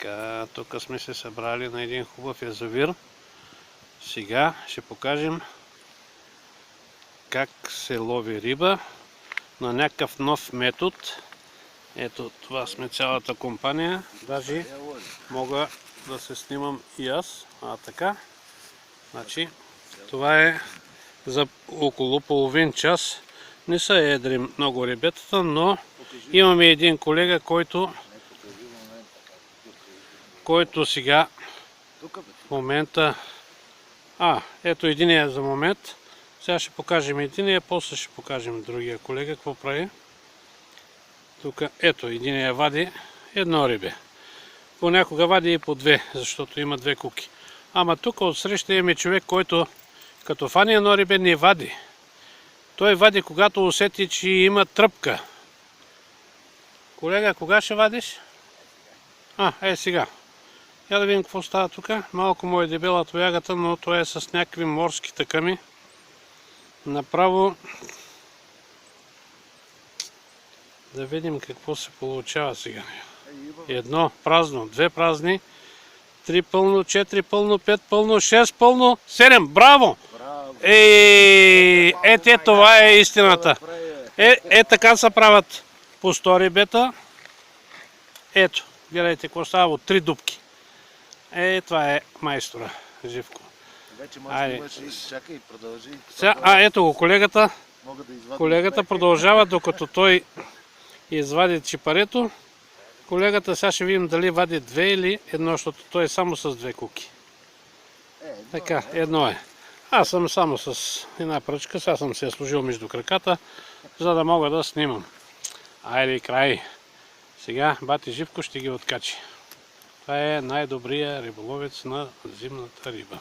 Така, тук сме се събрали на един хубав язовир. Сега ще покажем как се лови риба на някакъв нов метод. Ето, това сме цялата компания. Даже мога да се снимам и аз. Така. Значи, това е за около половин час. Не са едри много рибетата, но имаме един колега, който сега в момента... ето единия за момент. Сега ще покажем единия, после ще покажем другия колега, какво прави. Тук, ето, единия вади едно рибе. Понякога вади и по две, защото има две куки. Ама тук отсреща имаме човек, който като фани едно рибе не вади. Той вади, когато усети, че има тръпка. Колега, кога ще вадиш? Сега. Я да видим какво става тук. Малко му е дебела тоягата, но той е с някакви морски такъми. Направо да видим какво се получава сега. Едно празно, две празни, 3 пълно, 4 пълно, 5 пълно, 6 пълно, 7. Браво! Това е истината. Така се правят по 100 рибета. Ето, гледайте какво става от 3 дупки. Това е майстора, Живко. Вече може да имаш и чакай, продължи. Ето го колегата. Колегата продължава, докато той извади чипарето. Колегата сега ще видим дали вади две или едно, защото той е само с две куки. Така, едно е. Аз съм само с една пръчка, сега съм се сложил между краката, за да мога да снимам. Айде край. Сега бати Живко ще ги откачи. Това е най-добрия риболовец на зимната риба.